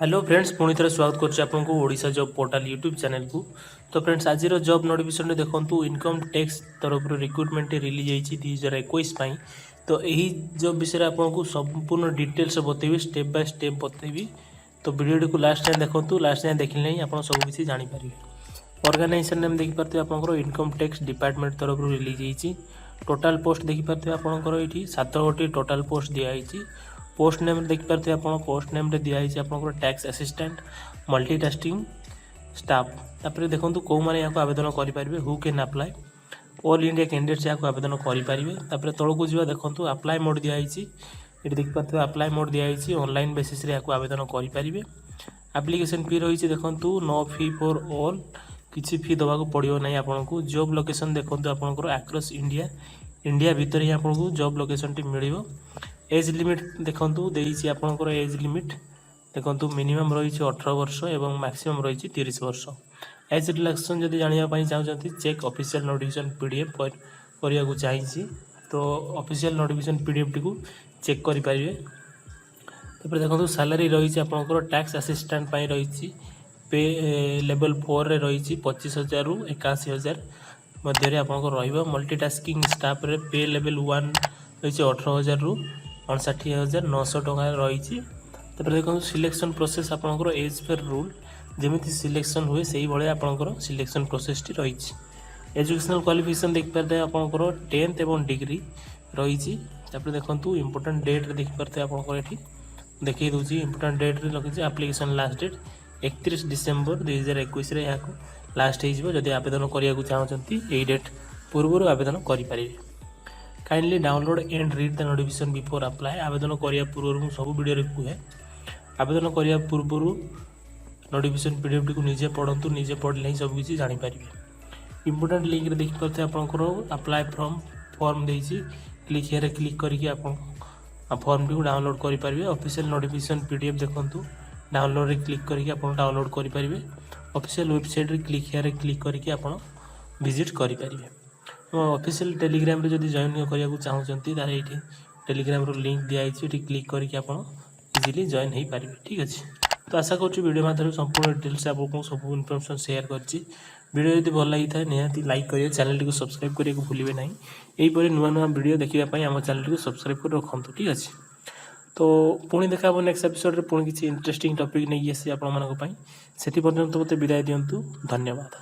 Hello friends, पुणी थे स्वागत करको Odisha job portal YouTube channel को। तो फ्रेंड्स, आज जॉब नोटिफिकेशन देखो इनकम टैक्स तरफ रिक्रुटमेंट रिलीज होती 2021। तो यही जॉब विषय आपको संपूर्ण डिटेल्स बतेबी, स्टेप बाय स्टेप बतेबी। तो वीडियो को लास्ट टाइम देखो, लास्ट टाइम देखने ही आप सबकि जानीपर। ऑर्गेनाइजेशन नेम देखिए आपंकर इनकम टैक्स डिपार्टमेंट तरफ रिलीज होती। टोटाल पोस्ट देखिए आपंकर ये 7 गोटी टोटाल पोस्ट दिखाई। पोस्ट नेम देखिए आप पोस्ट नेम दिखाई आपंकर टैक्स असिस्टेंट मल्टीटास्किंग स्टाफ। तापर देखो कौ मैंने यहाँ आवेदन करेंगे, who can apply. All India candidates यहाँ आवेदन करेंगे। तौक जा देखो अप्लाई मोड दिखाई, ये देखिए अप्लाई मोड दिखाई। ऑनलाइन बेसिस यहाँ आवेदन करेंगे। एप्लिकेशन फी रही देखो नो फी फॉर ऑल, किसी फी दवा पड़ो ना आपको। जॉब लोकेशन देखो आपंकर आक्रॉस इंडिया, इंडिया भितर ही आपको जॉब लोकेशन टी मिल। एज लिमिट देखो देती आपंकर एज लिमिट देखो मिनिमम रही 18 वर्ष और मैक्सिमम रही 30 वर्ष। एज रिलैक्सेशन जब जानापी चाहते चेक ऑफिशियल नोटिफिकेशन पीडीएफ करने को चाहिए, तो ऑफिशियल नोटिफिकेशन पीडीएफ टी चेक करेंगे। तापर देखो सैलरी रही आपंकर टैक्स असिस्टेंट रही पे लेवल 4 रे रही 25,000 रु 81,000 मध्य आपंकर मल्टीटास्किंग स्टाफ रे पे लेवल 1 रही 18,000 रु 59,900 टका रही। देखो सिलेक्शन प्रोसेस आपंकर एज पर रूल जमी सिलेक्शन हुए से भाई आपंकर सिलेक्शन प्रोसेस टी रही। एजुकेशनल क्वालिफिकेशन देखिए आपंकर 10th और डिग्री रही। देखो इंपोर्टेंट डेट देखिए आपंकर ये देखिए दूसरी इंपोर्टेंट डेट लगे एप्लिकेशन लास्ट डेट 31 डिसेम्बर 2021 यहाँ लास्ट होदी आवेदन करने को चाहते यही डेट पूर्व आवेदन करेंगे। Kindly download and read the notification before apply. आवेदन करने पूर्व मुझे सब वीडियो कहे आवेदन करने पूर्व नोटिफिकेशन पीडीएफ टी निजे पढ़ु, निजे पढ़ले ही सबकि जानीपर। इंपोर्टेंट लिंक देखिए आपंकर अप्लाई फ्रॉम फॉर्म देती क्लिक हेयर क्लिक करके आप फॉर्म टी डाउनलोड करेंगे। ऑफिशियल नोटिफिकेशन पीडीएफ देखो डाउनलोड रे क्लिक करके आप डाउनलोड करेंगे। ऑफिशियल वेबसाइट रे क्लिक हेयर क्लिक करके आप विजिट करेंगे। ऑफिशियल टेलीग्राम रे जब जॉइन करने को चाहते ये टेलीग्राम रो लिंक दिखाई, क्लिक करके आप इजिली जॉइन हो पारे। ठीक अच्छे, तो आशा करूँ वीडियो माध्यम संपूर्ण डिटेल्स आपको सब इनफॉरमेशन शेयर करची। वीडियो यदि भल लगी था निहाती लाइक करेंगे, चैनल टी सब्सक्राइब करने को भूलिए ना। यहीपर नुआ नुआ वीडियो देखापी आम चैनल टी सब्सक्राइब कर रखु। ठीक अच्छे, तो पुणी देखा नेक्स्ट एपिसोड पुणी किसी इंटरेस्टिंग टॉपिक नहीं आसी आप से पर्यंत मत विदाय दिंतु। धन्यवाद।